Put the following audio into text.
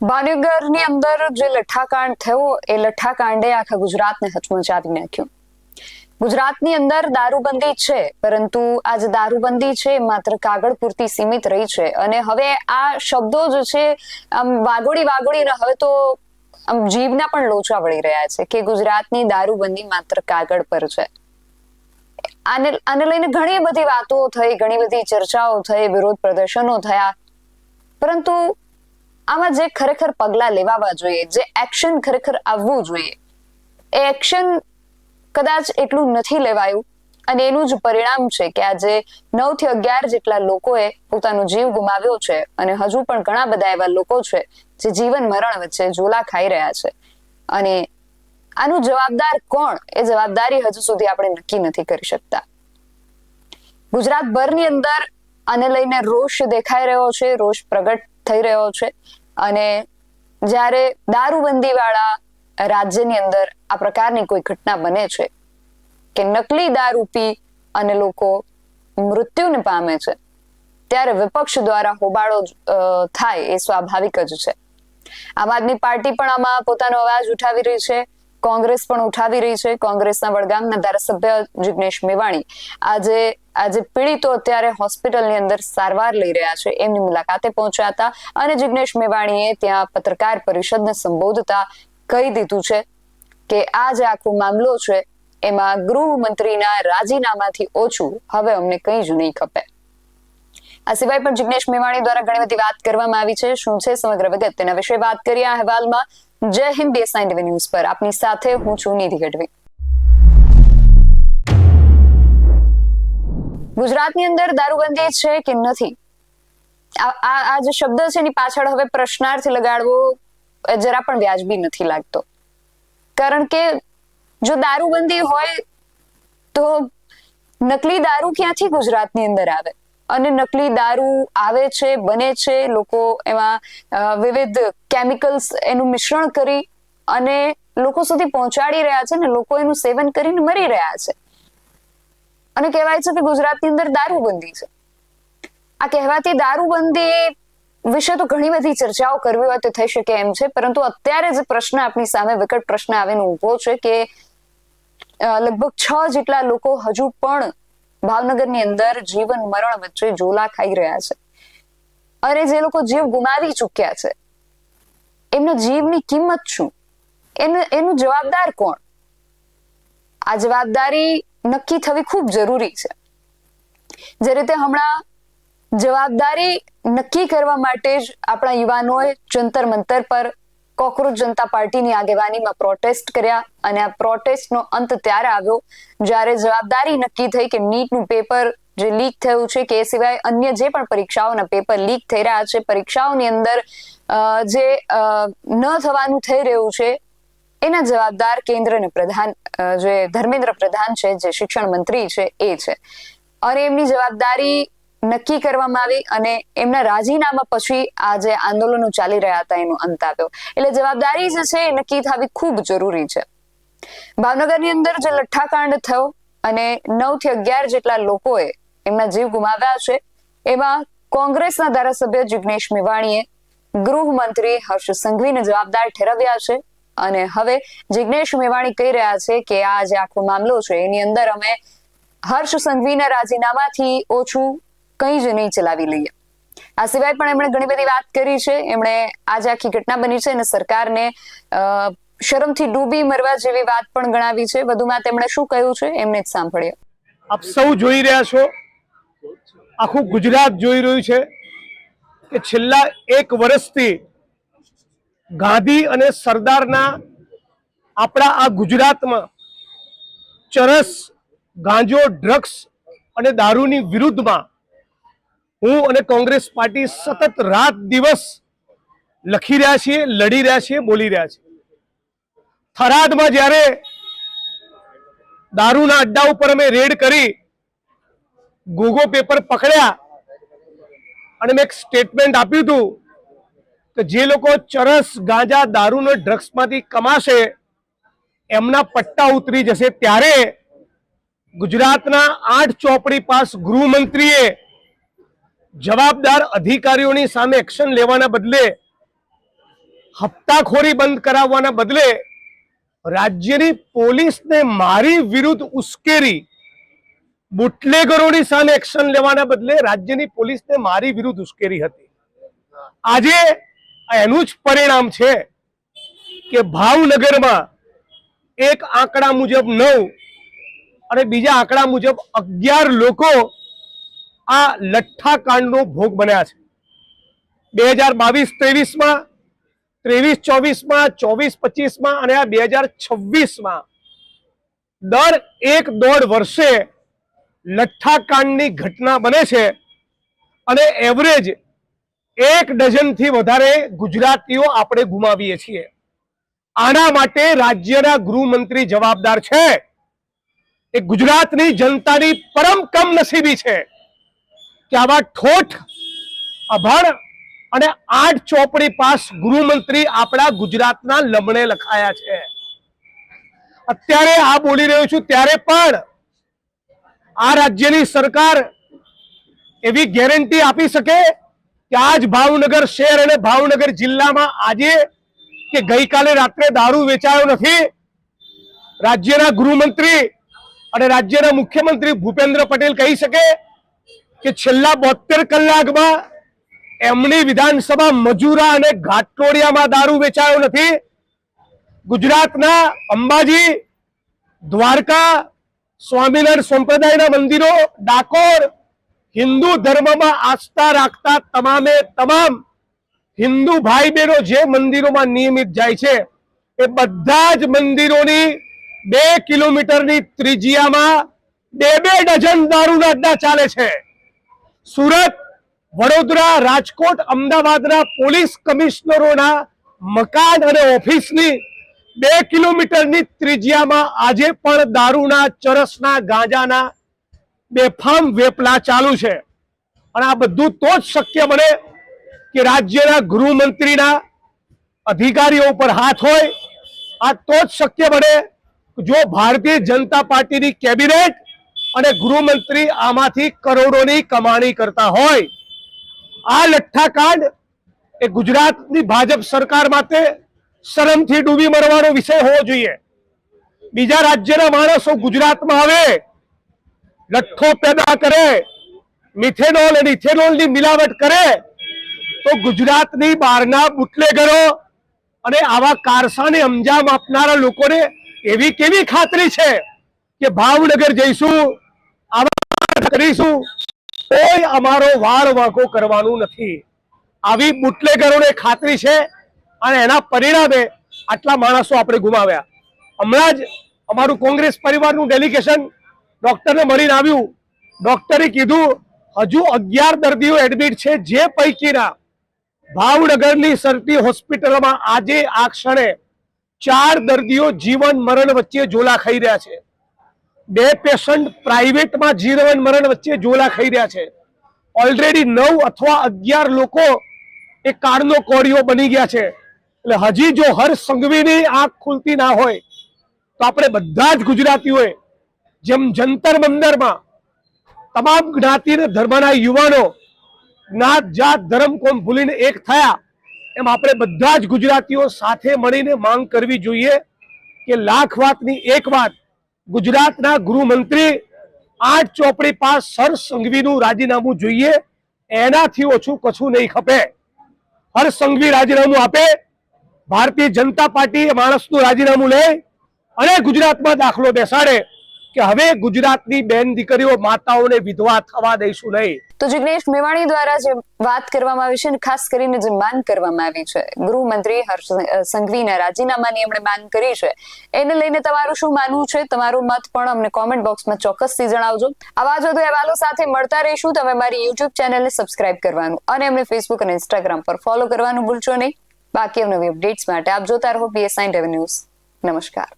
ભાવનગરની અંદર જે લઠ્ઠાકાંડ થયો એ લઠ્ઠાકાંડે આખા ગુજરાતને હચમચાવી નાખ્યું. ગુજરાતની અંદર દારૂબંધી છે, પરંતુ આ જે દારૂબંધી છે માત્ર કાગળ પૂરતી સીમિત રહી છે. અને હવે આ શબ્દો જે છે આમ વાગોડીને હવે તો આમ જીભના પણ લોચા વળી રહ્યા છે કે ગુજરાતની દારૂબંધી માત્ર કાગળ પર છે. આને લઈને ઘણી બધી વાતો થઈ, ઘણી બધી ચર્ચાઓ થઈ, વિરોધ પ્રદર્શનો થયા, પરંતુ આમાં જે ખરેખર પગલા લેવાવા જોઈએ, જે એક્શન ખરેખર આવવું જોઈએ, એ એક્શન કદાચ એટલું નથી લેવાયું. અને એનું જ પરિણામ છે કે આજે 9 થી 11 જેટલા લોકોએ પોતાનો જીવ ગુમાવ્યો છે. અને હજુ પણ ઘણા બધા એવા લોકો છે જે જીવન મરણ વચ્ચે ઝોલા ખાઈ રહ્યા છે. અને આનું જવાબદાર કોણ, એ જવાબદારી હજુ સુધી આપણે નક્કી નથી કરી શકતા. ગુજરાતભરની અંદર આને લઈને રોષ દેખાઈ રહ્યો છે, રોષ પ્રગટ થઈ રહ્યો છે. અને જ્યારે દારૂબંધી વાળા રાજ્યની અંદર આ પ્રકારની કોઈ ઘટના બને છે કે નકલી દારૂ પી અને લોકો મૃત્યુને પામે છે, ત્યારે વિપક્ષ દ્વારા હોબાળો થાય એ સ્વાભાવિક જ છે. આમ આદમી પાર્ટી પણ આમાં પોતાનો અવાજ ઉઠાવી રહી છે, કોંગ્રેસ પણ ઉઠાવી રહી છે. કોંગ્રેસના વડગામના ધારાસભ્ય જિગ્નેશ મેવાણી આજે પીડિતો અત્યારે હોસ્પિટલની અંદર સારવાર લઈ રહ્યા છે, એમની મુલાકાતે પહોંચ્યા હતા. અને જિગ્નેશ મેવાણીએ ત્યાં પત્રકાર પરિષદને સંબોધતા કહી દીધું છે કે આ જે આખો મામલો છે એમાં ગૃહમંત્રીના રાજીનામાથી ઓછું હવે અમને કંઈ જ નહીં ખપે. આ સિવાય પણ જિગ્નેશ મેવાણી દ્વારા ઘણી બધી વાત કરવામાં આવી છે. શું છે સમગ્ર વિગત, તેના વિશે વાત કરીએ આ અહેવાલમાં. જય હિન્દ, BS9 TV ન્યૂઝ પર આપની સાથે હું છું નિધિ ગઢવી. ગુજરાતની અંદર દારૂબંધી છે કે નથી, આ જે શબ્દ છે એની પાછળ હવે પ્રશ્નાર્થ લગાડવો જરા પણ વ્યાજબી નથી લાગતો. કારણ કે જો દારૂબંધી હોય તો નકલી દારૂ ક્યાંથી ગુજરાતની અંદર આવે? અને નકલી દારૂ આવે છે, બને છે, લોકો એમાં વિવિધ કેમિકલ્સ એનું મિશ્રણ કરી અને લોકો સુધી પહોંચાડી રહ્યા છે ને લોકો એનું સેવન કરીને મરી રહ્યા છે. અને કહેવાય છે કે ગુજરાતની અંદર દારૂબંધી છે. આ કહેવાતી દારૂબંધી વિશે તો ઘણી બધી ચર્ચાઓ કરવી હોય તો થઈ શકે એમ છે, પરંતુ અત્યારે જે પ્રશ્ન આપણી સામે વિકટ પ્રશ્ન આવીને ઉભો છે કે લગભગ 6 જેટલા લોકો હજુ પણ ભાવનગરની અંદર જીવન મરણ વચ્ચે ઝોલા ખાઈ રહ્યા છે. અને જે લોકો જીવ ગુમાવી ચૂક્યા છે એમના જીવની કિંમત શું, એનું જવાબદાર કોણ? આ જવાબદારી નક્કી થવી ખૂબ જરૂરી છે. જે રીતે હમણાં જવાબદારી નક્કી કરવા માટે જ આપણા યુવાનોએ જંતર મંતર પર કોકરોચ જનતા પાર્ટીની આગેવાનીમાં પ્રોટેસ્ટ કર્યા. અને આ પ્રોટેસ્ટનો અંત ત્યારે આવ્યો જ્યારે જવાબદારી નક્કી થઈ કે નીટનું પેપર જે લીક થયું છે કે એ સિવાય અન્ય જે પણ પરીક્ષાઓના પેપર લીક થઈ રહ્યા છે, પરીક્ષાઓની અંદર જે ન થવાનું થઈ રહ્યું છે, એના જવાબદાર કેન્દ્રના પ્રધાન જે ધર્મેન્દ્ર પ્રધાન છે, જે શિક્ષણ મંત્રી છે એ છે. અને એમની જવાબદારી નક્કી કરવામાં આવી અને એમના રાજીનામા પછી આ જે આંદોલનો ચાલી રહ્યા હતા એનો અંત આવ્યો. એટલે જવાબદારી જે છે એ નક્કી થવી ખૂબ જરૂરી છે. ભાવનગરની અંદર જે લઠ્ઠાકાંડ થયો અને 9 થી 11 જેટલા લોકોએ એમના જીવ ગુમાવ્યા છે, એમાં કોંગ્રેસના ધારાસભ્ય જિગ્નેશ મેવાણીએ ગૃહમંત્રી હર્ષ સંઘવીને જવાબદાર ઠેરવ્યા છે. અને હવે જિગ્નેશ મેવાણી કહી રહ્યા છે કે આ જે આખો મામલો છે એની અંદર અમે હર્ષ સંઘવીના રાજીનામાથી ઓછું કંઈ જ નહીં ચલાવી લઈએ. આ સિવાય પણ એમણે ઘણી બધી વાત કરી છે. એમણે આજે આખી ઘટના બની છે અને સરકારને શરમથી ડૂબી મરવા જેવી વાત પણ ગણાવી છે. વધુમાં તેમણે શું કહ્યું છે એમને જ સાંભળીએ. આપ સૌ જોઈ રહ્યા છો, આખું ગુજરાત જોઈ રહ્યું છે કે છેલ્લા 1 વર્ષથી ગાંધી અને સરદારના આપણા આ ગુજરાતમાં ચરસ, ગાંજો, ડ્રગ્સ અને દારૂની વિરુદ્ધમાં હું અને કોંગ્રેસ પાર્ટી સતત રાત દિવસ લખી રહ્યા છીએ, લડી રહ્યા છીએ, બોલી રહ્યા છીએ. થરાદમાં જ્યારે દારૂના અડ્ડા ઉપર અમે રેડ કરી ગોગો પેપર પકડ્યા અને મેં એક સ્ટેટમેન્ટ આપ્યું હતું કે જે લોકો ચરસ, ગાંજા, દારૂ અને ડ્રગ્સમાંથી કમાશે એમના પટ્ટા ઉતરી જશે. ત્યારે ગુજરાતના 8 ચોપડી પાસ ગૃહમંત્રીએ જવાબદાર અધિકારીઓની સામે એક્શન લેવાના બદલે હપ્તાખોરી બંધ કરાવવાના બદલે રાજ્યની પોલીસને મારી વિરુદ્ધ ઉશ્કેરી, બુટલેગરોની સામે એક્શન લેવાના બદલે રાજ્યની પોલીસને મારી વિરુદ્ધ ઉશ્કેરી હતી. આજે એનું જ પરિણામ છે કે ભાવનગરમાં એક આંકડા મુજબ 9 અને બીજા આંકડા મુજબ 11 લોકો આ લઠ્ઠાકાંડનો ભોગ બન્યા છે. 2022-23માં, 23-24માં, 24-25માં અને આ 2026માં દર 1-1.5 વર્ષે લઠ્ઠાકાંડની ઘટના બને છે અને એવરેજ 1 ડઝનથી વધારે ગુજરાતીઓ આપણે ગુમાવીએ છીએ. આના માટે રાજ્યના ગૃહમંત્રી જવાબદાર છે. એ ગુજરાતની જનતાની પરમ કમનસીબી છે કે આવા ઠોઠ, અભણ અને 8 ચોપડી પાસ ગૃહમંત્રી આપણા ગુજરાતના લમણે લખાયા છે. અત્યારે આ બોલી રહ્યો છું ત્યારે પણ આ રાજ્યની સરકાર એવી ગેરંટી આપી શકે કે આજ ભાવનગર શહેર અને ભાવનગર જિલ્લામાં આજે કે ગઈકાલે રાત્રે દારૂ વેચાયો નથી? રાજ્યના ગૃહમંત્રી અને રાજ્યના મુખ્યમંત્રી ભૂપેન્દ્ર પટેલ કહી શકે કે છેલ્લા 72 કલાકમાં એમની વિધાનસભા મજૂરા અને ઘાટલોડિયામાં દારૂ વેચાયો નથી? ગુજરાતના અંબાજી, દ્વારકા, સ્વામિનારાયણ સંપ્રદાયના મંદિરો, ડાકોર, હિન્દુ ધર્મમાં આસ્થા રાખતા તમામે તમામ હિન્દુ ભાઈ બહેનો જે મંદિરોમાં નિયમિત જાય છે એ બધા જ મંદિરોની 2 કિલોમીટરની ત્રિજ્યામાં 2-2 ડઝન દારૂના અડ્ડા ચાલે છે. સુરત, વડોદરા, રાજકોટ, અમદાવાદના પોલીસ કમિશનરોના મકાન અને ઓફિસની 2 કિલોમીટરની ત્રિજ્યામાં આજે પણ દારૂના, ચરસના, ગાંજાના બેફામ વેપલા ચાલુ છે. અને આ બધું તો જ શક્ય બને કે રાજ્યના ગૃહમંત્રીના અધિકારીઓ ઉપર હાથ હોય. આ તો જ શક્ય બને જો ભારતીય જનતા પાર્ટીની કેબિનેટ અને ગૃહમંત્રી આમાંથી કરોડોની કમાણી કરતા હોય. આ લઠ્ઠાકાંડ એ ગુજરાતની ભાજપ સરકાર માટે શરમથી ડૂબી મરવાનો વિષય હોવો જોઈએ. બીજા રાજ્યના માણસો ગુજરાતમાં આવે, લઠ્ઠો પેદા કરે, મિથેનોલ અને ઇથેનોલની મિલાવટ કરે તો ગુજરાતની બહારના બુટલેગરો અને આવા કારસાને અંજામ આપનારા લોકોને એવી કેવી ખાતરી છે કે ભાવનગર જઈશું, આવા કરીશું, કોઈ અમારો વાળ વાંકો કરવાનું નથી? આવી બુટલેગરોને ખાતરી છે અને એના પરિણામે આટલા માણસો આપણે ગુમાવ્યા. હમણાં જ અમારું કોંગ્રેસ પરિવારનું ડેલિગેશન ડોક્ટરને મળીને આવ્યું. ડોક્ટરે કીધું હજુ 11 દર્દીઓ એડમિટ છે, જે પૈકીના ભાવનગરની સરટી હોસ્પિટલમાં આજે આ ક્ષણે 4 દર્દીઓ જીવન મરણ વચ્ચે ઝોલા ખાઈ રહ્યા છે. 2 પેશન્ટ પ્રાઇવેટમાં જીવન મરણ વચ્ચે ઝોલા ખાઈ રહ્યા છે. ઓલરેડી 9 અથવા 11 લોકો એ કાળનો કોળિયો બની ગયા છે. એટલે હજી જો હર્ષ સંઘવીની આંખ ખુલતી ના હોય તો આપણે બધા જ ગુજરાતીઓએ જેમ જંતર મંતરમાં તમામ જ્ઞાતિ અને ધર્મના યુવાનો જ્ઞાત, જાત, ધર્મ, કોમ ભૂલીને એક થયા, એમ આપણે બધા જ ગુજરાતીઓ સાથે મળીને માંગ કરવી જોઈએ કે લાખ વાતની એક વાત, ગુજરાતના ગૃહમંત્રી 8 ચોપડી પાસ હર્ષ સંઘવીનું રાજીનામું જોઈએ. એનાથી ઓછું કશું નહીં ખપે. હર્ષ સંઘવી રાજીનામું આપે, ભારતીય જનતા પાર્ટી એ માણસનું રાજીનામું લે અને ગુજરાતમાં દાખલો બેસાડે કે હવે ગુજરાતની બેન દીકરીઓ, માતાઓને વિધવા થવા દઈશું નહીં. તો જિગ્નેશ મેવાણી દ્વારા જે વાત કરવામાં આવી છે અને ખાસ કરીને જે માંગ કરવામાં આવી છે, ગૃહમંત્રી હર્ષ સંઘવીના રાજીનામાની એમણે માંગ કરી છે, એને લઈને તમારું શું માનવું છે? તમારું મત પણ અમને કોમેન્ટ બોક્સમાં ચોક્કસથી જણાવજો. આવા જ વધુ અહેવાલો સાથે મળતા રહીશું. તમે મારી યુટ્યુબ ચેનલને સબસ્ક્રાઇબ કરવાનું અને અમને ફેસબુક અને ઇન્સ્ટાગ્રામ પર ફોલો કરવાનું ભૂલશો નહીં. બાકી નવી અપડેટ્સ માટે આપ જોતા રહો BS9 ન્યૂઝ. નમસ્કાર.